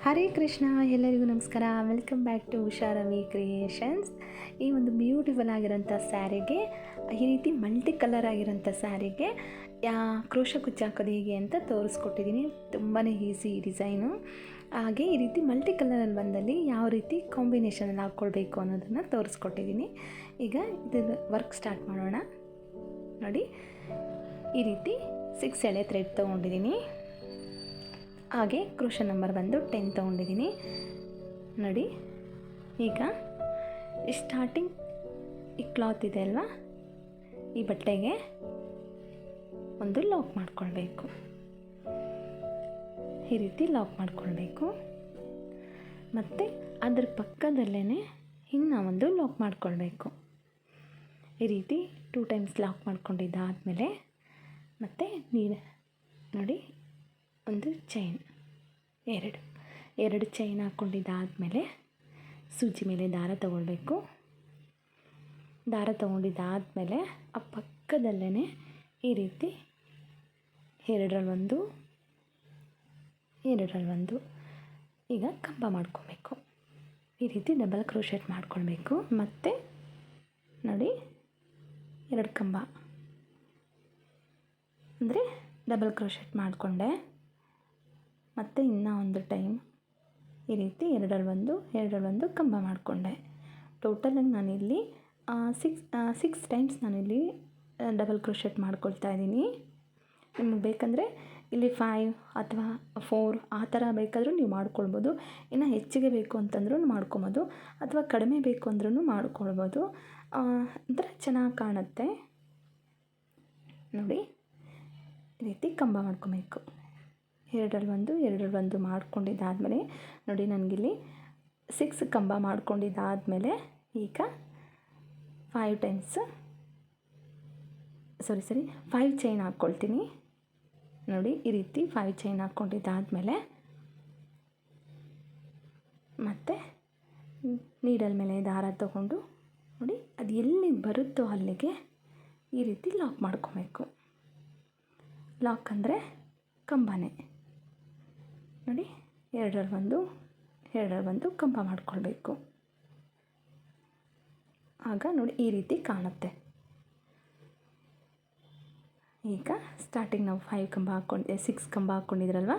ಹರೇ ಕೃಷ್ಣ. ಎಲ್ಲರಿಗೂ ನಮಸ್ಕಾರ. Welcome back to Usha Ravi creations. ಈ ಒಂದು ಬ್ಯೂಟಿಫುಲ್ ಆಗಿರೋಂಥ ಸ್ಯಾರಿಗೆ, ಈ ರೀತಿ ಮಲ್ಟಿ ಕಲರ್ ಆಗಿರೋಂಥ ಸ್ಯಾರಿಗೆ ಕ್ರೋಶ ಕುಚ್ಚು ಹಾಕೋದು ಹೇಗೆ ಅಂತ ತೋರಿಸ್ಕೊಟ್ಟಿದ್ದೀನಿ. ತುಂಬಾ ಈಸಿ ಡಿಸೈನು. ಹಾಗೆ ಈ ರೀತಿ ಮಲ್ಟಿ ಕಲರಲ್ಲಿ ಬಂದಲ್ಲಿ ಯಾವ ರೀತಿ ಕಾಂಬಿನೇಷನಲ್ಲಿ ಹಾಕ್ಕೊಳ್ಬೇಕು ಅನ್ನೋದನ್ನು ತೋರಿಸ್ಕೊಟ್ಟಿದ್ದೀನಿ. ಈಗ ಇದು ವರ್ಕ್ ಸ್ಟಾರ್ಟ್ ಮಾಡೋಣ. ನೋಡಿ, ಈ ರೀತಿ 6 ಎಳೆ ಥ್ರೆಡ್ ತೊಗೊಂಡಿದ್ದೀನಿ. ಹಾಗೆ ಕ್ರೋಶ ನಂಬರ್ ಬಂದು 10 ತೊಗೊಂಡಿದ್ದೀನಿ. ನೋಡಿ, ಈಗ ಸ್ಟಾರ್ಟಿಂಗ್ ಈ ಕ್ಲಾತ್ ಇದೆ ಅಲ್ವಾ, ಈ ಬಟ್ಟೆಗೆ ಒಂದು ಲಾಕ್ ಮಾಡ್ಕೊಳ್ಬೇಕು. ಈ ರೀತಿ ಲಾಕ್ ಮಾಡ್ಕೊಳ್ಬೇಕು. ಮತ್ತು ಅದ್ರ ಪಕ್ಕದಲ್ಲೇ ಇನ್ನು ಒಂದು ಲಾಕ್ ಮಾಡ್ಕೊಳ್ಬೇಕು. ಈ ರೀತಿ 2 ಟೈಮ್ಸ್ ಲಾಕ್ ಮಾಡ್ಕೊಂಡಿದ್ದಾದಮೇಲೆ ಮತ್ತು ನೋಡಿ, ಒಂದು ಚೈನ್, ಎರಡು ಚೈನ್ ಹಾಕ್ಕೊಂಡಿದ್ದಾದಮೇಲೆ ಸೂಜಿ ಮೇಲೆ ದಾರ ತಗೊಳ್ಬೇಕು. ದಾರ ತೊಗೊಂಡಿದ್ದಾದಮೇಲೆ ಆ ಪಕ್ಕದಲ್ಲೇ ಈ ರೀತಿ ಎರಡರಲ್ಲೊಂದು ಈಗ ಕಂಬ ಮಾಡ್ಕೊಬೇಕು. ಈ ರೀತಿ ಡಬಲ್ ಕ್ರೋಶೆಟ್ ಮಾಡ್ಕೊಳ್ಬೇಕು. ಮತ್ತು ನೋಡಿ, 2 ಕಂಬ ಅಂದರೆ ಡಬಲ್ ಕ್ರೋಶೆಟ್ ಮಾಡಿಕೊಂಡೆ. ಮತ್ತು ಇನ್ನೂ ಒಂದು ಟೈಮ್ ಈ ರೀತಿ ಎರಡರಲ್ಲೊಂದು ಕಂಬ ಮಾಡಿಕೊಂಡೆ. ಟೋಟಲಾಗಿ ನಾನಿಲ್ಲಿ 6 ಟೈಮ್ಸ್ ನಾನಿಲ್ಲಿ ಡಬಲ್ ಕ್ರೋಶೆಟ್ ಮಾಡ್ಕೊಳ್ತಾ ಇದ್ದೀನಿ. ನಿಮಗೆ ಬೇಕಂದರೆ ಇಲ್ಲಿ 5 ಅಥವಾ 4 ಆ ಥರ ಬೇಕಾದರೂ ನೀವು ಮಾಡ್ಕೊಳ್ಬೋದು. ಇನ್ನು ಹೆಚ್ಚಿಗೆ ಬೇಕು ಅಂತಂದ್ರೂ ಮಾಡ್ಕೊಬೋದು, ಅಥವಾ ಕಡಿಮೆ ಬೇಕು ಅಂದ್ರೂ ಮಾಡ್ಕೊಳ್ಬೋದು. ಅಂದರೆ ಚೆನ್ನಾಗಿ ಕಾಣುತ್ತೆ. ನೋಡಿ, ಈ ರೀತಿ ಕಂಬ ಮಾಡ್ಕೊಬೇಕು. ಎರಡರಲ್ಲೊಂದು ಮಾಡ್ಕೊಂಡಿದ್ದಾದಮೇಲೆ ನೋಡಿ, ನನಗಿಲ್ಲಿ 6 ಕಂಬ ಮಾಡ್ಕೊಂಡಿದ್ದಾದಮೇಲೆ ಈಗ 5 ಚೈನ್ ಹಾಕ್ಕೊಳ್ತೀನಿ. ನೋಡಿ, ಈ ರೀತಿ 5 ಚೈನ್ ಹಾಕ್ಕೊಂಡಿದ್ದಾದಮೇಲೆ ಮತ್ತು ನೀಡಲ್ ಮೇಲೆ ದಾರ ತಗೊಂಡು ನೋಡಿ, ಅದು ಎಲ್ಲಿಗೆ ಬರುತ್ತೋ ಅಲ್ಲಿಗೆ ಈ ರೀತಿ ಲಾಕ್ ಮಾಡ್ಕೊಬೇಕು. ಲಾಕ್ ಅಂದರೆ ಕಂಬನೇ. ನೋಡಿ, ಎರಡರಲ್ಲೊಂದು ಕಂಬ ಮಾಡ್ಕೊಳ್ಬೇಕು. ಆಗ ನೋಡಿ ಈ ರೀತಿ ಕಾಣುತ್ತೆ. ಈಗ ಸ್ಟಾರ್ಟಿಂಗ್ ನಾವು 6 ಕಂಬ ಹಾಕ್ಕೊಂಡಿದ್ರಲ್ವ,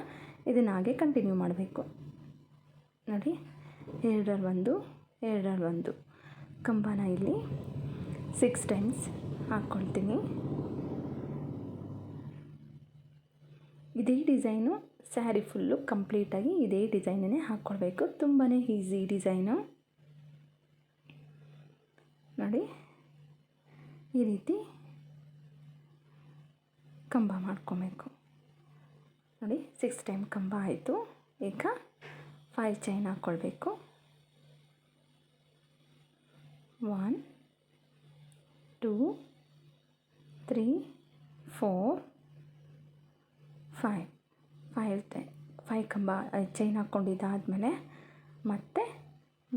ಇದನ್ನು ಹಾಗೆ ಕಂಟಿನ್ಯೂ ಮಾಡಬೇಕು. ನೋಡಿ, ಎರಡರಲ್ಲೊಂದು ಕಂಬನ ಇಲ್ಲಿ 6 ಟೈಮ್ಸ್ ಹಾಕ್ಕೊಳ್ತೀನಿ. ಇದೇ ಡಿಸೈನು ಸ್ಯಾರಿ ಫುಲ್ಲು ಕಂಪ್ಲೀಟಾಗಿ ಇದೇ ಡಿಸೈನನ್ನೇ ಹಾಕ್ಕೊಳ್ಬೇಕು. ತುಂಬಾ ಈಸಿ ಡಿಸೈನು. ನೋಡಿ, ಈ ರೀತಿ ಕಂಬ ಮಾಡ್ಕೊಬೇಕು. ನೋಡಿ, 6 ಟೈಮ್ ಕಂಬ ಆಯಿತು. ಈಗ 5 ಚೈನ್ ಹಾಕ್ಕೊಳ್ಬೇಕು. 1 2 3 4 5 ಕಂಬ ಚೈನ್ ಹಾಕ್ಕೊಂಡಿದ್ದಾದಮೇಲೆ ಮತ್ತೆ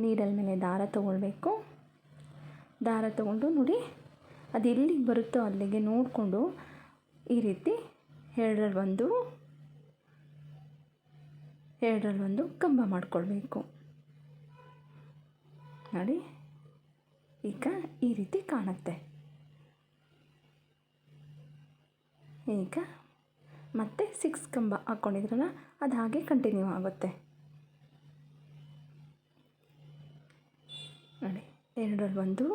ನೀಡಲ್ ಮೇಲೆ ದಾರ ತೊಗೊಳ್ಬೇಕು. ದಾರ ತೊಗೊಂಡು ನೋಡಿ, ಅದು ಎಲ್ಲಿಗೆ ಬರುತ್ತೋ ಅಲ್ಲಿಗೆ ನೋಡಿಕೊಂಡು ಈ ರೀತಿ ಎರಡರಲ್ಲೊಂದು ಕಂಬ ಮಾಡ್ಕೊಳ್ಬೇಕು. ನೋಡಿ, ಈಗ ಈ ರೀತಿ ಕಾಣುತ್ತೆ. ಈಗ ಮತ್ತೆ 6 ಕಂಬ ಹಾಕ್ಕೊಂಡಿದ್ರಲ್ಲ, ಅದು ಹಾಗೆ ಕಂಟಿನ್ಯೂ ಆಗುತ್ತೆ. ನೋಡಿ, ಎರಡರಲ್ಲೊಂದು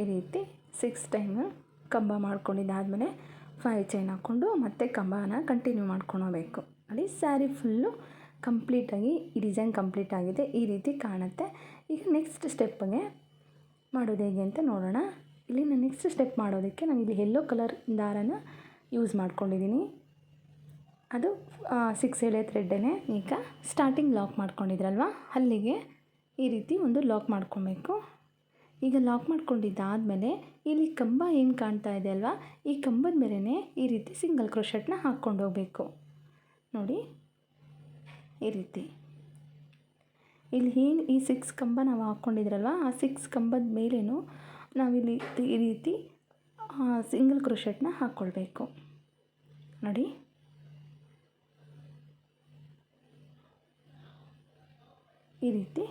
ಈ ರೀತಿ 6 ಟೈಮ್ ಕಂಬ ಮಾಡ್ಕೊಂಡಿದ್ದಾದಮೇಲೆ 5 ಚೈನ್ ಹಾಕ್ಕೊಂಡು ಮತ್ತೆ ಕಂಬನ ಕಂಟಿನ್ಯೂ ಮಾಡ್ಕೊಂಡು ಹೋಗಬೇಕು. ನೋಡಿ, ಸ್ಯಾರಿ ಫುಲ್ಲು ಕಂಪ್ಲೀಟಾಗಿ ಈ ಡಿಸೈನ್ ಕಂಪ್ಲೀಟ್ ಆಗಿದೆ. ಈ ರೀತಿ ಕಾಣುತ್ತೆ. ಈಗ ನೆಕ್ಸ್ಟ್ ಸ್ಟೆಪ್ಪಿಗೆ ಮಾಡೋದು ಹೇಗೆ ಅಂತ ನೋಡೋಣ. ಇಲ್ಲಿ ನಾನು ನೆಕ್ಸ್ಟ್ ಸ್ಟೆಪ್ ಮಾಡೋದಕ್ಕೆ ನಾನು ಇಲ್ಲಿ ಯೆಲ್ಲೋ ಕಲರ್ ದಾರನ ಯೂಸ್ ಮಾಡ್ಕೊಂಡಿದ್ದೀನಿ. ಅದು 6 ಎಳೆ ಥ್ರೆಡ್ಡೇ. ಈಗ ಸ್ಟಾರ್ಟಿಂಗ್ ಲಾಕ್ ಮಾಡ್ಕೊಂಡಿದ್ರಲ್ವ, ಅಲ್ಲಿಗೆ ಈ ರೀತಿ ಒಂದು ಲಾಕ್ ಮಾಡ್ಕೊಬೇಕು. ಈಗ ಲಾಕ್ ಮಾಡ್ಕೊಂಡಿದ್ದಾದಮೇಲೆ ಇಲ್ಲಿ ಕಂಬ ಏನು ಕಾಣ್ತಾ ಇದೆ ಅಲ್ವಾ, ಈ ಕಂಬದ ಮೇಲೇ ಈ ರೀತಿ ಸಿಂಗಲ್ ಕ್ರೋಶೆಟ್ನ ಹಾಕ್ಕೊಂಡು ಹೋಗಬೇಕು. ನೋಡಿ, ಈ ರೀತಿ ಇಲ್ಲಿ ಏನು ಈ 6 ಕಂಬ ನಾವು ಹಾಕ್ಕೊಂಡಿದ್ರಲ್ವ, ಆ 6 ಕಂಬದ ಮೇಲೇನು ನಾವಿಲ್ಲಿ ಈ ರೀತಿ ಸಿಂಗಲ್ ಕ್ರೋಶೆಟ್ನ ಹಾಕ್ಕೊಳ್ಬೇಕು. ನೋಡಿ, ಈ ರೀತಿ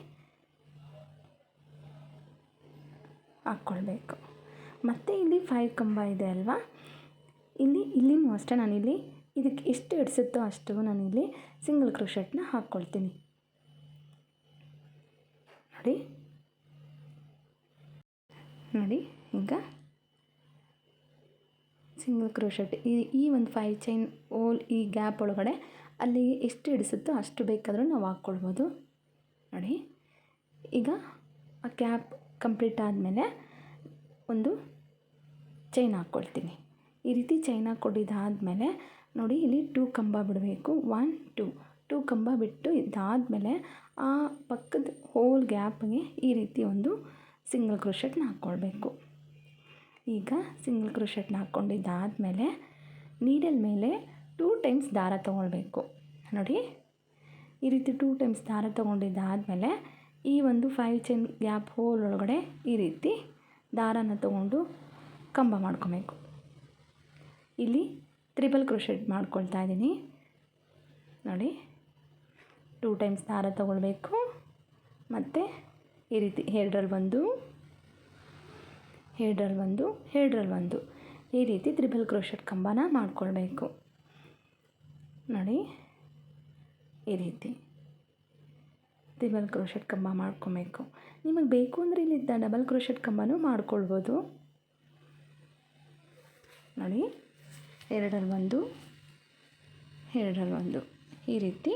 ಹಾಕ್ಕೊಳ್ಬೇಕು. ಮತ್ತು ಇಲ್ಲಿ 5 ಕಂಬ ಇದೆ ಅಲ್ವಾ, ಇಲ್ಲಿನೂ ಅಷ್ಟೇ ನಾನಿಲ್ಲಿ ಇದಕ್ಕೆ ಎಷ್ಟು ಹಿಡಿಸುತ್ತೋ ಅಷ್ಟು ನಾನಿಲ್ಲಿ ಸಿಂಗಲ್ ಕ್ರೋಶೆಟ್ನ ಹಾಕ್ಕೊಳ್ತೀನಿ. ನೋಡಿ ಈಗ ಸಿಂಗಲ್ ಕ್ರೋಶೆಟ್ ಈ ಒಂದು 5 ಚೈನ್ ಹೋಲ್ ಈ ಗ್ಯಾಪ್ ಒಳಗಡೆ ಅಲ್ಲಿ ಎಷ್ಟು ಹಿಡಿಸುತ್ತೋ ಅಷ್ಟು ಬೇಕಾದರೂ ನಾವು ಹಾಕ್ಕೊಳ್ಬೋದು. ನೋಡಿ ಈಗ ಆ ಗ್ಯಾಪ್ ಕಂಪ್ಲೀಟ್ ಆದಮೇಲೆ ಒಂದು ಚೈನ್ ಹಾಕ್ಕೊಳ್ತೀನಿ. ಈ ರೀತಿ ಚೈನ್ ಹಾಕ್ಕೊಂಡಿದ್ದಾದಮೇಲೆ ನೋಡಿ ಇಲ್ಲಿ 2 ಕಂಬ ಬಿಡಬೇಕು. 1 2 ಕಂಬ ಬಿಟ್ಟು ಇದಾದಮೇಲೆ ಆ ಪಕ್ಕದ ಹೋಲ್ ಗ್ಯಾಪ್ಗೆ ಈ ರೀತಿ ಒಂದು ಸಿಂಗಲ್ ಕ್ರೋಶೆಟ್ನ ಹಾಕ್ಕೊಳ್ಬೇಕು. ಈಗ ಸಿಂಗಲ್ ಕ್ರೋಶೆಟ್ನ ಹಾಕ್ಕೊಂಡಿದ್ದಾದಮೇಲೆ ನೀಡಲ್ ಮೇಲೆ 2 ಟೈಮ್ಸ್ ದಾರ ತೊಗೊಳ್ಬೇಕು. ನೋಡಿ ಈ ರೀತಿ 2 ಟೈಮ್ಸ್ ದಾರ ತೊಗೊಂಡಿದ್ದಾದಮೇಲೆ ಈ ಒಂದು 5 ಚೈನ್ ಗ್ಯಾಪ್ ಹೋಲ್ ಒಳಗಡೆ ಈ ರೀತಿ ದಾರನ ತೊಗೊಂಡು ಕಂಬ ಮಾಡ್ಕೊಬೇಕು. ಇಲ್ಲಿ ತ್ರಿಬಲ್ ಕ್ರೋಶೆಟ್ ಮಾಡ್ಕೊಳ್ತಾ ಇದ್ದೀನಿ. ನೋಡಿ 2 ಟೈಮ್ಸ್ ದಾರ ತೊಗೊಳ್ಬೇಕು ಮತ್ತು ಈ ರೀತಿ ಎರಡರಲ್ಲಿ ಒಂದು ಈ ರೀತಿ ತ್ರಿಬಲ್ ಕ್ರೋಶೆಟ್ ಕಂಬನ ಮಾಡ್ಕೊಳ್ಬೇಕು. ನೋಡಿ ಈ ರೀತಿ ತ್ರಿಬಲ್ ಕ್ರೋಶೆಟ್ ಕಂಬ ಮಾಡ್ಕೊಬೇಕು. ನಿಮಗೆ ಬೇಕು ಅಂದರೆ ಇಲ್ಲಿ ಡಬಲ್ ಕ್ರೋಶೆಟ್ ಕಂಬನೂ ಮಾಡ್ಕೊಳ್ಬೋದು. ನೋಡಿ ಎರಡರಲ್ಲಿ ಒಂದು ಈ ರೀತಿ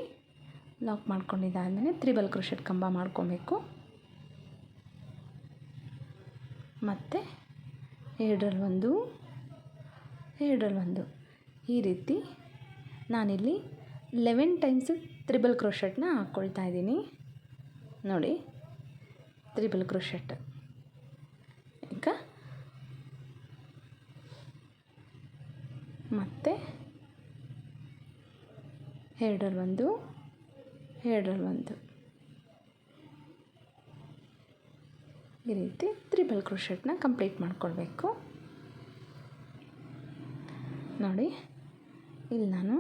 ಲಾಕ್ ಮಾಡ್ಕೊಂಡಿದ್ದಾದಮೇಲೆ ತ್ರಿಬಲ್ ಕ್ರೋಶೆಟ್ ಕಂಬ ಮಾಡ್ಕೊಬೇಕು. ಮತ್ತು ಎರಡರಲ್ಲಿ ಒಂದು ಈ ರೀತಿ ನಾನಿಲ್ಲಿ 11 ಟೈಮ್ಸು ತ್ರಿಬಲ್ ಕ್ರೋಶೆಟ್ನ ಹಾಕ್ಕೊಳ್ತಾ ಇದ್ದೀನಿ. ನೋಡಿ ತ್ರಿಬಲ್ ಕ್ರೋಶೆಟ್ ಈಗ ಮತ್ತು ಎರಡರಲ್ಲಿ ಒಂದು ಈ ರೀತಿ ತ್ರಿಬಲ್ ಕ್ರೋಶೆಟ್ನ ಕಂಪ್ಲೀಟ್ ಮಾಡ್ಕೊಳ್ಬೇಕು. ನೋಡಿ ಇಲ್ಲಿ ನಾನು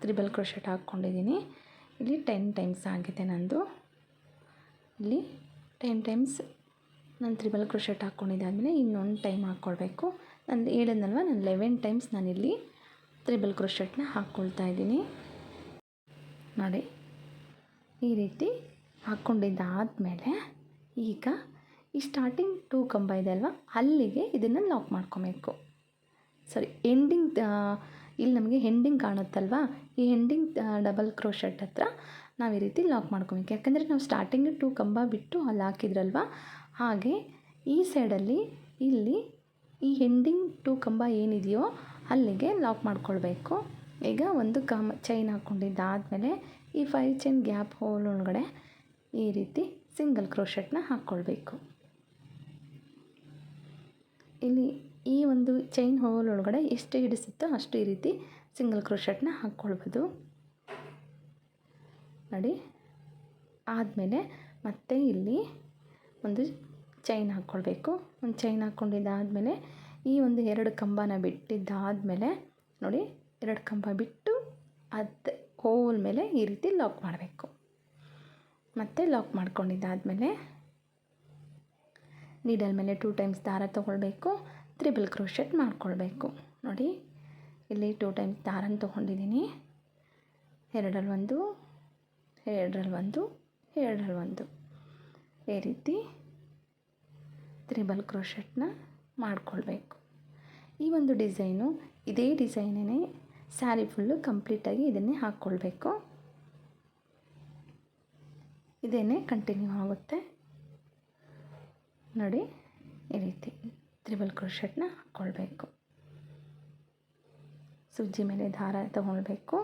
ತ್ರಿಬಲ್ ಕ್ರೋಶೆಟ್ ಹಾಕ್ಕೊಂಡಿದ್ದೀನಿ. ಇಲ್ಲಿ 10 ಟೈಮ್ಸ್ ಆಗಿದೆ ನಂದು. ಇಲ್ಲಿ 10 ಟೈಮ್ಸ್ ನಾನು ತ್ರಿಬಲ್ ಕ್ರೋಶೆಟ್ ಹಾಕ್ಕೊಂಡಿದ್ದಾದಮೇಲೆ ಇನ್ನೊಂದು ಟೈಮ್ ಹಾಕ್ಕೊಳ್ಬೇಕು. ನಾನು ಹೇಳಿದ್ನಲ್ವ, ನಾನು 11 ಟೈಮ್ಸ್ ನಾನಿಲ್ಲಿ ತ್ರಿಬಲ್ ಕ್ರೋಶೆಟ್ನ ಹಾಕ್ಕೊಳ್ತಾ ಇದ್ದೀನಿ. ನೋಡಿ ಈ ರೀತಿ ಹಾಕ್ಕೊಂಡಿದ್ದಾದಮೇಲೆ ಈಗ ಈ ಸ್ಟಾರ್ಟಿಂಗ್ 2 ಕಂಬ ಇದೆ ಅಲ್ವಾ, ಅಲ್ಲಿಗೆ ಇದನ್ನು ಲಾಕ್ ಮಾಡ್ಕೊಬೇಕು. ಎಂಡಿಂಗ್ ಇಲ್ಲಿ ನಮಗೆ ಹೆಂಡಿಂಗ್ ಕಾಣುತ್ತಲ್ವಾ, ಈ ಹೆಂಡಿಂಗ್ ಡಬಲ್ ಕ್ರೋಶೆಟ್ ಹತ್ರ ನಾವು ಈ ರೀತಿ ಲಾಕ್ ಮಾಡ್ಕೊಬೇಕು. ಯಾಕಂದರೆ ನಾವು ಸ್ಟಾರ್ಟಿಂಗ್ 2 ಕಂಬ ಬಿಟ್ಟು ಅಲ್ಲಿ ಹಾಕಿದ್ರಲ್ವ, ಹಾಗೆ ಈ ಸೈಡಲ್ಲಿ ಇಲ್ಲಿ ಈ ಹೆಂಡಿಂಗ್ 2 ಕಂಬ ಏನಿದೆಯೋ ಅಲ್ಲಿಗೆ ಲಾಕ್ ಮಾಡ್ಕೊಳ್ಬೇಕು. ಈಗ ಒಂದು ಚೈನ್ ಹಾಕ್ಕೊಂಡಿದ್ದಾದಮೇಲೆ ಈ 5 ಚೈನ್ ಗ್ಯಾಪ್ ಹೋಲ್ ಒಳಗಡೆ ಈ ರೀತಿ ಸಿಂಗಲ್ ಕ್ರೋಶೆಟ್ನ ಹಾಕ್ಕೊಳ್ಬೇಕು. ಇಲ್ಲಿ ಈ ಒಂದು ಚೈನ್ ಹೋಲ್ ಒಳಗಡೆ ಎಷ್ಟು ಹಿಡಿಸುತ್ತೋ ಅಷ್ಟು ಈ ರೀತಿ ಸಿಂಗಲ್ ಕ್ರೋಶೆಟ್ನ ಹಾಕ್ಕೊಳ್ಬೋದು. ನೋಡಿ ಆದಮೇಲೆ ಮತ್ತೆ ಇಲ್ಲಿ ಒಂದು ಚೈನ್ ಹಾಕ್ಕೊಳ್ಬೇಕು. ಒಂದು ಚೈನ್ ಹಾಕ್ಕೊಂಡಿದ್ದಾದಮೇಲೆ ಈ ಒಂದು 2 ಕಂಬನ ಬಿಟ್ಟಿದ್ದಾದಮೇಲೆ ನೋಡಿ 2 ಕಂಬ ಬಿಟ್ಟು ಅದು ಹೋಲ್ ಮೇಲೆ ಈ ರೀತಿ ಲಾಕ್ ಮಾಡಬೇಕು. ಮತ್ತೆ ಲಾಕ್ ಮಾಡ್ಕೊಂಡಿದ್ದಾದಮೇಲೆ ನೀಡಲ್ ಮೇಲೆ 2 ಟೈಮ್ಸ್ ದಾರ ತೊಗೊಳ್ಬೇಕು, ತ್ರಿಬಲ್ ಕ್ರೋಶೆಟ್ ಮಾಡ್ಕೊಳ್ಬೇಕು. ನೋಡಿ ಇಲ್ಲಿ 2 ಟೈಮ್ಸ್ ದಾರನ ತೊಗೊಂಡಿದ್ದೀನಿ. ಎರಡರಲ್ಲಿ ಒಂದು ಈ ರೀತಿ ತ್ರಿಬಲ್ ಕ್ರೋಶೆಟ್ನ ಮಾಡ್ಕೊಳ್ಬೇಕು. ಈ ಒಂದು ಡಿಸೈನು ಇದೇ ಡಿಸೈನೇ ಸ್ಯಾರಿ ಫುಲ್ಲು ಕಂಪ್ಲೀಟಾಗಿ ಇದನ್ನೇ ಹಾಕ್ಕೊಳ್ಬೇಕು. ಇದೇನೇ ಕಂಟಿನ್ಯೂ ಆಗುತ್ತೆ. ನೋಡಿ ಈ ರೀತಿ ತ್ರಿಬಲ್ ಕ್ರೋಶೆಟ್ನ ಹಾಕ್ಕೊಳ್ಬೇಕು. ಸೂಜಿ ಮೇಲೆ ದಾರ ತಗೊಳ್ಬೇಕು.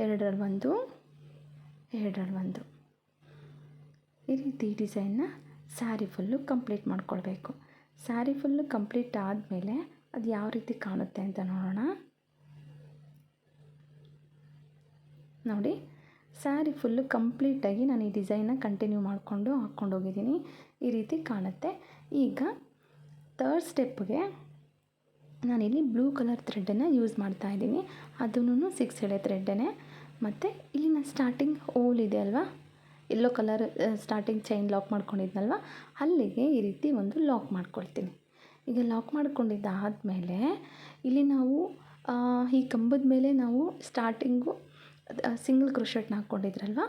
ಎರಡರಲ್ಲಿ ಒಂದು ಈ ರೀತಿ ಡಿಸೈನ್ನ ಸ್ಯಾರಿ ಫುಲ್ಲು ಕಂಪ್ಲೀಟ್ ಮಾಡ್ಕೊಳ್ಬೇಕು. ಸ್ಯಾರಿ ಫುಲ್ಲು ಕಂಪ್ಲೀಟ್ ಆದಮೇಲೆ ಅದು ಯಾವ ರೀತಿ ಕಾಣುತ್ತೆ ಅಂತ ನೋಡೋಣ. ನೋಡಿ ಸ್ಯಾರಿ ಫುಲ್ಲು ಕಂಪ್ಲೀಟಾಗಿ ನಾನು ಈ ಡಿಸೈನ್ನ ಕಂಟಿನ್ಯೂ ಮಾಡಿಕೊಂಡು ಹಾಕ್ಕೊಂಡೋಗಿದ್ದೀನಿ. ಈ ರೀತಿ ಕಾಣುತ್ತೆ. ಈಗ 3rd ಸ್ಟೆಪ್ಗೆ ನಾನಿಲ್ಲಿ ಬ್ಲೂ ಕಲರ್ ಥ್ರೆಡ್ಡನ್ನು ಯೂಸ್ ಮಾಡ್ತಾಯಿದ್ದೀನಿ. ಅದೂ 6 ಎಳೆ ಥ್ರೆಡ್ಡೇ. ಮತ್ತು ಇಲ್ಲಿ ನಾನು ಸ್ಟಾರ್ಟಿಂಗ್ ಹೋಲ್ ಇದೆ ಅಲ್ವಾ, yellow colour starting chain lock ಮಾಡ್ಕೊಂಡಿದ್ನಲ್ವ ಅಲ್ಲಿಗೆ ಈ ರೀತಿ ಒಂದು ಲಾಕ್ ಮಾಡ್ಕೊಳ್ತೀನಿ. ಈಗ ಲಾಕ್ ಮಾಡ್ಕೊಂಡಿದ್ದಾದಮೇಲೆ ಇಲ್ಲಿ ನಾವು ಈ ಕಂಬದ ಮೇಲೆ ನಾವು ಸ್ಟಾರ್ಟಿಂಗು ಸಿಂಗಲ್ ಕ್ರೋಶೆಟ್ನ ಹಾಕ್ಕೊಂಡಿದ್ರಲ್ವ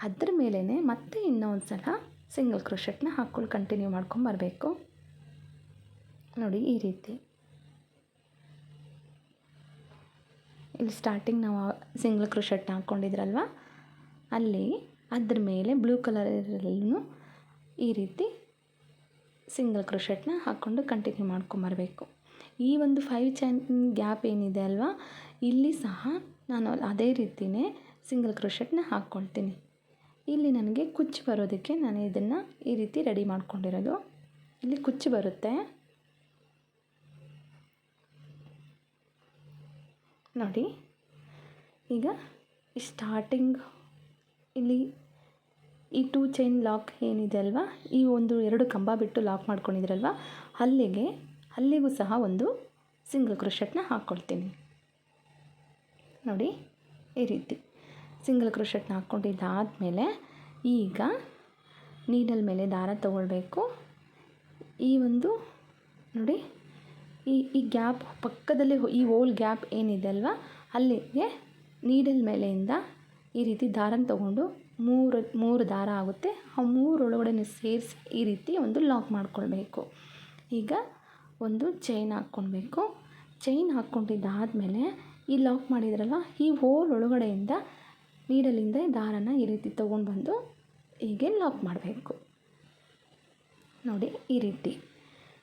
ಅದ್ರ ಮೇಲೇ ಮತ್ತೆ ಇನ್ನೊಂದು ಸಲ ಸಿಂಗಲ್ ಕ್ರೋಶೆಟ್ನ ಹಾಕ್ಕೊಂಡು ಕಂಟಿನ್ಯೂ ಮಾಡ್ಕೊಂಬರಬೇಕು. ನೋಡಿ ಈ ರೀತಿ ಇಲ್ಲಿ ಸ್ಟಾರ್ಟಿಂಗ್ ನಾವು ಸಿಂಗಲ್ ಕ್ರೋಶೆಟ್ನ ಹಾಕ್ಕೊಂಡಿದ್ರಲ್ವ ಅಲ್ಲಿ ಅದ್ರ ಮೇಲೆ ಬ್ಲೂ ಕಲರಲ್ಲೂ ಈ ರೀತಿ ಸಿಂಗಲ್ ಕ್ರೋಶೆಟ್ನ ಹಾಕ್ಕೊಂಡು ಕಂಟಿನ್ಯೂ ಮಾಡ್ಕೊಂಬರಬೇಕು. ಈ ಒಂದು 5 ಚೈನ್ ಗ್ಯಾಪ್ ಏನಿದೆ ಅಲ್ವಾ ಇಲ್ಲಿ ಸಹ ನಾನು ಅದೇ ರೀತಿಯೇ ಸಿಂಗಲ್ ಕ್ರೋಶೆಟ್ನ ಹಾಕ್ಕೊಳ್ತೀನಿ. ಇಲ್ಲಿ ನನಗೆ ಕುಚ್ಚು ಬರೋದಕ್ಕೆ ನಾನು ಇದನ್ನು ಈ ರೀತಿ ರೆಡಿ ಮಾಡ್ಕೊಂಡಿರೋದು. ಇಲ್ಲಿ ಕುಚ್ಚು ಬರುತ್ತೆ ನೋಡಿ. ಈಗ ಸ್ಟಾರ್ಟಿಂಗ್ ಇಲ್ಲಿ ಈ 2 ಚೈನ್ ಲಾಕ್ ಏನಿದೆ ಅಲ್ವಾ ಈ ಒಂದು 2 ಕಂಬ ಬಿಟ್ಟು ಲಾಕ್ ಮಾಡ್ಕೊಂಡಿದ್ರಲ್ವ ಅಲ್ಲಿಗೂ ಸಹ ಒಂದು ಸಿಂಗಲ್ ಕ್ರೋಶೆಟ್ನ ಹಾಕ್ಕೊಳ್ತೀನಿ. ನೋಡಿ ಈ ರೀತಿ ಸಿಂಗಲ್ ಕ್ರೋಶೆಟ್ನ ಹಾಕ್ಕೊಂಡಿದ್ದಾದಮೇಲೆ ಈಗ ನೀಡಲ್ ಮೇಲೆ ದಾರ ತಗೊಳ್ಬೇಕು. ಈ ಒಂದು ನೋಡಿ ಈ ಗ್ಯಾಪ್ ಪಕ್ಕದಲ್ಲಿ ಈ ಹೋಲ್ ಗ್ಯಾಪ್ ಏನಿದೆ ಅಲ್ವಾ ಅಲ್ಲಿಗೆ ನೀಡಲ್ ಮೇಲೆಯಿಂದ ಈ ರೀತಿ ದಾರನ ತಗೊಂಡು ಮೂರು ದಾರ ಆಗುತ್ತೆ. ಆ 3 ಒಳಗಡೆ ಸೇರಿಸಿ ಈ ರೀತಿ ಒಂದು ಲಾಕ್ ಮಾಡ್ಕೊಳ್ಬೇಕು. ಈಗ ಒಂದು ಚೈನ್ ಹಾಕ್ಕೊಳ್ಬೇಕು. ಚೈನ್ ಹಾಕ್ಕೊಂಡಿದ್ದಾದಮೇಲೆ ಈ ಲಾಕ್ ಮಾಡಿದ್ರಲ್ವ ಈ ಹೋಲ್ ಒಳಗಡೆಯಿಂದ ನೀಡಲಿಂದ ದಾರನ ಈ ರೀತಿ ತೊಗೊಂಡು ಬಂದು ಹೀಗೆ ಲಾಕ್ ಮಾಡಬೇಕು. ನೋಡಿ ಈ ರೀತಿ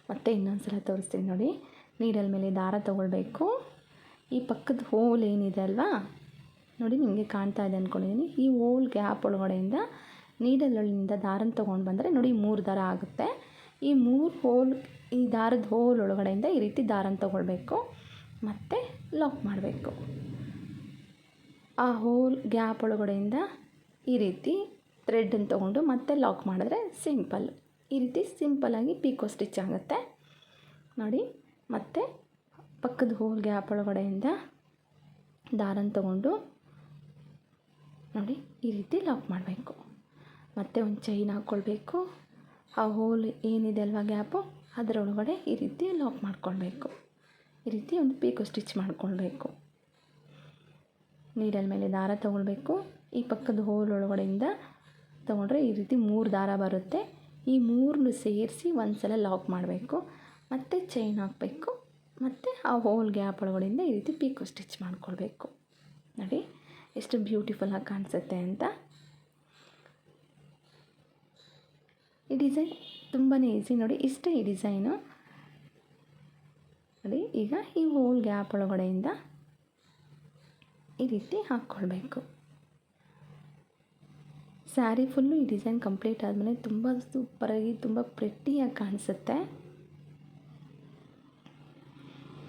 ಮತ್ತೆ ಇನ್ನೊಂದು ಸಲ ತೋರಿಸ್ತೀನಿ ನೋಡಿ. ನೀಡಲ್ ಮೇಲೆ ದಾರ ತಗೊಳ್ಬೇಕು. ಈ ಪಕ್ಕದ ಹೋಲ್ ಏನಿದೆ ಅಲ್ವಾ ನೋಡಿ ನಿಮಗೆ ಕಾಣ್ತಾ ಇದೆ ಅಂದ್ಕೊಂಡಿದ್ದೀನಿ. ಈ ಹೋಲ್ ಗ್ಯಾಪ್ ಒಳಗಡೆಯಿಂದ ನೀಡಲಿಂದ ದಾರನ ತೊಗೊಂಡು ಬಂದರೆ ನೋಡಿ 3 ದಾರ ಆಗುತ್ತೆ. ಈ 3 ಹೋಲ್ ಈ ದಾರದ ಹೋಲ್ ಒಳಗಡೆಯಿಂದ ಈ ರೀತಿ ದಾರನ ತೊಗೊಳ್ಬೇಕು ಮತ್ತು ಲಾಕ್ ಮಾಡಬೇಕು. ಆ ಹೋಲ್ ಗ್ಯಾಪ್ ಒಳಗಡೆಯಿಂದ ಈ ರೀತಿ ಥ್ರೆಡನ್ನು ತೊಗೊಂಡು ಮತ್ತೆ ಲಾಕ್ ಮಾಡಿದ್ರೆ ಸಿಂಪಲ್. ಈ ರೀತಿ ಸಿಂಪಲ್ಲಾಗಿ ಪಿಕೋ ಸ್ಟಿಚ್ ಆಗುತ್ತೆ ನೋಡಿ. ಮತ್ತು ಪಕ್ಕದ ಹೋಲ್ ಗ್ಯಾಪ್ ಒಳಗಡೆಯಿಂದ ದಾರನ ತೊಗೊಂಡು ನೋಡಿ ಈ ರೀತಿ ಲಾಕ್ ಮಾಡಬೇಕು. ಮತ್ತು ಒಂದು ಚೈನ್ ಹಾಕ್ಕೊಳ್ಬೇಕು. ಆ ಹೋಲ್ ಏನಿದೆ ಅಲ್ವಾ ಗ್ಯಾಪು ಅದರೊಳಗಡೆ ಈ ರೀತಿ ಲಾಕ್ ಮಾಡ್ಕೊಳ್ಬೇಕು. ಈ ರೀತಿ ಒಂದು ಪಿಕೋ ಸ್ಟಿಚ್ ಮಾಡ್ಕೊಳ್ಬೇಕು. ನೀಡಲ್ ಮೇಲೆ ದಾರ ತೊಗೊಳ್ಬೇಕು. ಈ ಪಕ್ಕದ ಹೋಲ್ ಒಳಗಡೆಯಿಂದ ತೊಗೊಂಡ್ರೆ ಈ ರೀತಿ 3 ದಾರ ಬರುತ್ತೆ. ಈ 3 ಸೇರಿಸಿ ಒಂದು ಸಲ ಲಾಕ್ ಮಾಡಬೇಕು. ಮತ್ತು ಚೈನ್ ಹಾಕಬೇಕು. ಮತ್ತು ಆ ಹೋಲ್ ಗ್ಯಾಪ್ ಒಳಗಡೆಯಿಂದ ಈ ರೀತಿ ಪಿಕೋ ಸ್ಟಿಚ್ ಮಾಡ್ಕೊಳ್ಬೇಕು. ನೋಡಿ ಎಷ್ಟು ಬ್ಯೂಟಿಫುಲ್ಲಾಗಿ ಕಾಣಿಸುತ್ತೆ ಅಂತ. ಈ ಡಿಸೈನ್ ತುಂಬಾ ಈಸಿ ನೋಡಿ. ಇಷ್ಟೇ ಈ ಡಿಸೈನು ನೋಡಿ. ಈಗ ಈ ಹೋಲ್ ಗ್ಯಾಪ್ ಒಳಗಡೆಯಿಂದ ಈ ರೀತಿ ಹಾಕ್ಕೊಳ್ಬೇಕು. ಸ್ಯಾರಿ ಫುಲ್ಲು ಈ ಡಿಸೈನ್ ಕಂಪ್ಲೀಟ್ ಆದಮೇಲೆ ತುಂಬ ಸೂಪರಾಗಿ ತುಂಬ ಪ್ರೆಟ್ಟಿಯಾಗಿ ಕಾಣಿಸುತ್ತೆ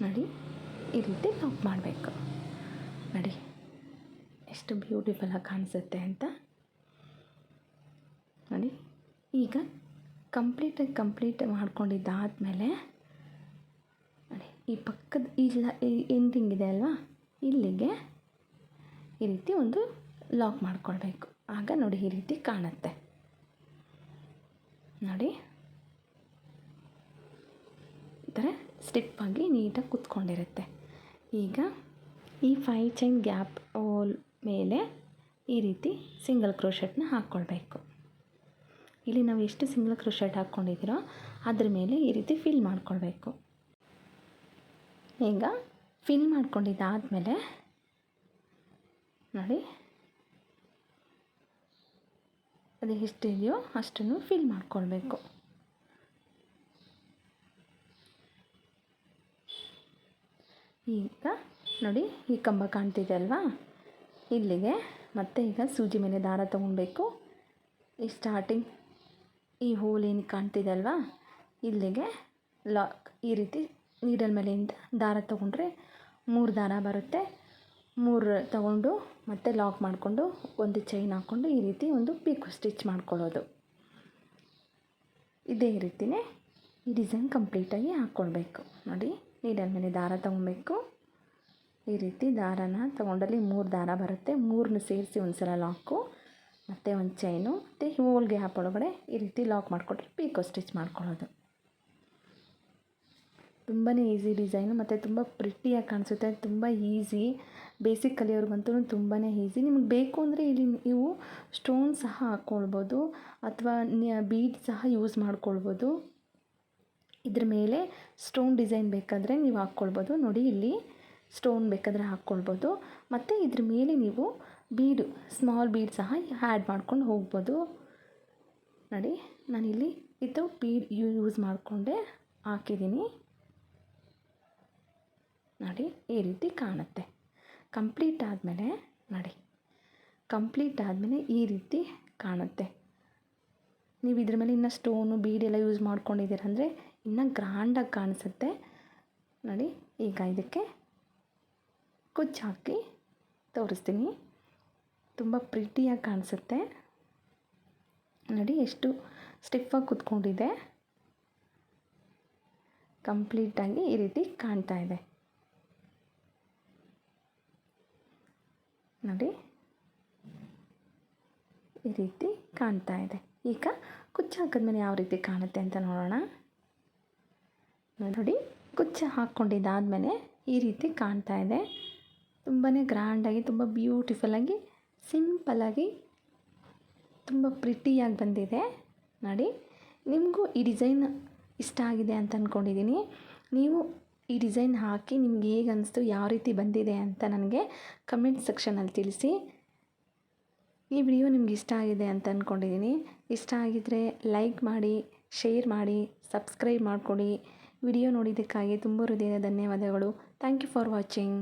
ನೋಡಿ. ಈ ರೀತಿ ಲಾಕ್ ಮಾಡಬೇಕು ನೋಡಿ ಎಷ್ಟು ಬ್ಯೂಟಿಫುಲ್ಲಾಗಿ ಕಾಣಿಸುತ್ತೆ ಅಂತ ನೋಡಿ. ಈಗ ಕಂಪ್ಲೀಟ್ ಮಾಡ್ಕೊಂಡಿದ್ದಾದಮೇಲೆ ನೋಡಿ ಈ ಪಕ್ಕದ ಈ ಎಂಡಿಂಗ್ ಇದೆ ಅಲ್ವಾ ಇಲ್ಲಿಗೆ ಈ ರೀತಿ ಒಂದು ಲಾಕ್ ಮಾಡ್ಕೊಳ್ಬೇಕು. ಆಗ ನೋಡಿ ಈ ರೀತಿ ಕಾಣುತ್ತೆ ನೋಡಿ. ಈ ಥರ ಸ್ಟಿಪ್ಪಾಗಿ ನೀಟಾಗಿ ಕೂತ್ಕೊಂಡಿರುತ್ತೆ. ಈಗ ಈ 5 ಚೈನ್ ಗ್ಯಾಪ್ ಹೋಲ್ ಮೇಲೆ ಈ ರೀತಿ ಸಿಂಗಲ್ ಕ್ರೋಶೆಟ್ನ ಹಾಕ್ಕೊಳ್ಬೇಕು. ಇಲ್ಲಿ ನಾವು ಎಷ್ಟು ಸಿಂಗಲ್ ಕ್ರೋಶೆಟ್ ಹಾಕ್ಕೊಂಡಿದ್ದೀರೋ ಅದ್ರ ಮೇಲೆ ಈ ರೀತಿ ಫಿಲ್ ಮಾಡ್ಕೊಳ್ಬೇಕು. ಈಗ ಫಿಲ್ ಮಾಡ್ಕೊಂಡಿದ್ದಾದಮೇಲೆ ನೋಡಿ ಅದು ಎಷ್ಟಿದೆಯೋ ಅಷ್ಟನ್ನು ಫಿಲ್ ಮಾಡ್ಕೊಳ್ಬೇಕು. ಈಗ ನೋಡಿ ಈ ಕಂಬ ಕಾಣ್ತಿದೆ ಅಲ್ವಾ ಇಲ್ಲಿಗೆ ಮತ್ತೆ ಈಗ ಸೂಜಿ ಮೇಲೆ ದಾರ ತೊಗೊಳ್ಬೇಕು. ಈ ಸ್ಟಾರ್ಟಿಂಗ್ ಈ ಹೋಲ್ ಏನು ಕಾಣ್ತಿದೆ ಅಲ್ವಾ ಇಲ್ಲಿಗೆ ಲಾಕ್ ಈ ರೀತಿ ನೀಡಲ್ ಮೇಲೆಯಿಂದ ದಾರ ತೊಗೊಂಡ್ರೆ 3 ದಾರ ಬರುತ್ತೆ. 3 ತಗೊಂಡು ಮತ್ತೆ ಲಾಕ್ ಮಾಡಿಕೊಂಡು ಒಂದು ಚೈನ್ ಹಾಕ್ಕೊಂಡು ಈ ರೀತಿ ಒಂದು ಪಿಕೋ ಸ್ಟಿಚ್ ಮಾಡ್ಕೊಳ್ಳೋದು. ಇದೇ ರೀತಿಯೇ ಈ ಡಿಸೈನ್ ಕಂಪ್ಲೀಟಾಗಿ ಹಾಕ್ಕೊಳ್ಬೇಕು ನೋಡಿ. ನೀಡಲ್ ಮೇಲೆ ದಾರ ತೊಗೊಬೇಕು. ಈ ರೀತಿ ದಾರನ ತೊಗೊಂಡಲ್ಲಿ 3 ದಾರ ಬರುತ್ತೆ. 3 ಸೇರಿಸಿ ಒಂದು ಸಲ ಲಾಕು ಮತ್ತು ಒಂದು ಚೈನು ಮತ್ತು ಹೋಲ್ ಗ್ಯಾಪ್ ಒಳಗಡೆ ಈ ರೀತಿ ಲಾಕ್ ಮಾಡಿಕೊಟ್ರೆ ಪೀಕೋ ಸ್ಟಿಚ್ ಮಾಡ್ಕೊಳ್ಳೋದು. ತುಂಬಾ ಈಸಿ ಡಿಸೈನು ಮತ್ತು ತುಂಬ ಪ್ರಿಟ್ಟಿಯಾಗಿ ಕಾಣಿಸುತ್ತೆ. ತುಂಬ ಈಸಿ, ಬೇಸಿಕ್ ಕಲಿಯೋರ್ಗಂತೂ ತುಂಬಾ ಈಸಿ. ನಿಮ್ಗೆ ಬೇಕು ಅಂದರೆ ಇಲ್ಲಿ ನೀವು ಸ್ಟೋನ್ ಸಹ ಹಾಕ್ಕೊಳ್ಬೋದು ಅಥವಾ ಬೀಡ್ ಸಹ ಯೂಸ್ ಮಾಡ್ಕೊಳ್ಬೋದು. ಇದ್ರ ಮೇಲೆ ಸ್ಟೋನ್ ಡಿಸೈನ್ ಬೇಕಾದರೆ ನೀವು ಹಾಕ್ಕೊಳ್ಬೋದು. ನೋಡಿ ಇಲ್ಲಿ ಸ್ಟೋನ್ ಬೇಕಾದರೆ ಹಾಕ್ಕೊಳ್ಬೋದು ಮತ್ತು ಇದ್ರ ಮೇಲೆ ನೀವು ಬೀಡು ಸ್ಮಾಲ್ ಬೀಡ್ ಸಹ ಆ್ಯಡ್ ಮಾಡ್ಕೊಂಡು ಹೋಗ್ಬೋದು. ನೋಡಿ ನಾನಿಲ್ಲಿ ಇದು ಬೀಡ್ ಯೂಸ್ ಮಾಡಿಕೊಂಡೆ ಹಾಕಿದ್ದೀನಿ. ನೋಡಿ ಈ ರೀತಿ ಕಾಣುತ್ತೆ. ಕಂಪ್ಲೀಟ್ ಆದಮೇಲೆ ನೋಡಿ ಕಂಪ್ಲೀಟ್ ಆದಮೇಲೆ ಈ ರೀತಿ ಕಾಣುತ್ತೆ. ನೀವು ಇದ್ರ ಮೇಲೆ ಇನ್ನೂ ಸ್ಟೋನು ಬೀಡೆಲ್ಲ ಯೂಸ್ ಮಾಡ್ಕೊಂಡಿದ್ದೀರಂದರೆ ಇನ್ನೂ ಗ್ರ್ಯಾಂಡಾಗಿ ಕಾಣಿಸುತ್ತೆ. ನೋಡಿ ಈಗ ಇದಕ್ಕೆ ಕುಚ್ಚು ಹಾಕಿ ತೋರಿಸ್ತೀನಿ. ತುಂಬ ಪ್ರಿಟಿಯಾಗಿ ಕಾಣಿಸುತ್ತೆ. ನೋಡಿ ಎಷ್ಟು ಸ್ಟಿಫಾಗಿ ಕುತ್ಕೊಂಡಿದೆ. ಕಂಪ್ಲೀಟಾಗಿ ಈ ರೀತಿ ಕಾಣ್ತಾ ಇದೆ. ನೋಡಿ ಈ ರೀತಿ ಕಾಣ್ತಾ ಇದೆ. ಈಗ ಕುಚ್ಚು ಹಾಕಿದ್ಮೇಲೆ ಯಾವ ರೀತಿ ಕಾಣುತ್ತೆ ಅಂತ ನೋಡೋಣ. ನೋಡಿ ಕುಚ್ಚು ಹಾಕ್ಕೊಂಡಿದ್ದಾದಮೇಲೆ ಈ ರೀತಿ ಕಾಣ್ತಾ ಇದೆ. ತುಂಬಾ ಗ್ರ್ಯಾಂಡಾಗಿ, ತುಂಬ ಬ್ಯೂಟಿಫುಲ್ಲಾಗಿ, ಸಿಂಪಲ್ಲಾಗಿ, ತುಂಬ ಪ್ರಿಟಿಯಾಗಿ ಬಂದಿದೆ. ನೋಡಿ ನಿಮಗೂ ಈ ಡಿಸೈನ್ ಇಷ್ಟ ಆಗಿದೆ ಅಂತ ಅಂದ್ಕೊಂಡಿದ್ದೀನಿ. ನೀವು ಈ ಡಿಸೈನ್ ಹಾಕಿ ನಿಮ್ಗೆ ಹೇಗೆ ಅನಿಸ್ತು, ಯಾವ ರೀತಿ ಬಂದಿದೆ ಅಂತ ನನಗೆ ಕಮೆಂಟ್ ಸೆಕ್ಷನಲ್ಲಿ ತಿಳಿಸಿ. ಈ ವಿಡಿಯೋ ನಿಮ್ಗೆ ಇಷ್ಟ ಆಗಿದೆ ಅಂತ ಅಂದ್ಕೊಂಡಿದ್ದೀನಿ. ಇಷ್ಟ ಆಗಿದ್ದರೆ ಲೈಕ್ ಮಾಡಿ, ಶೇರ್ ಮಾಡಿ, ಸಬ್ಸ್ಕ್ರೈಬ್ ಮಾಡಿಕೊಡಿ. ವಿಡಿಯೋ ನೋಡಿದ್ದಕ್ಕಾಗಿ ತುಂಬ ಹೃದಯದ ಧನ್ಯವಾದಗಳು. Thank you for watching.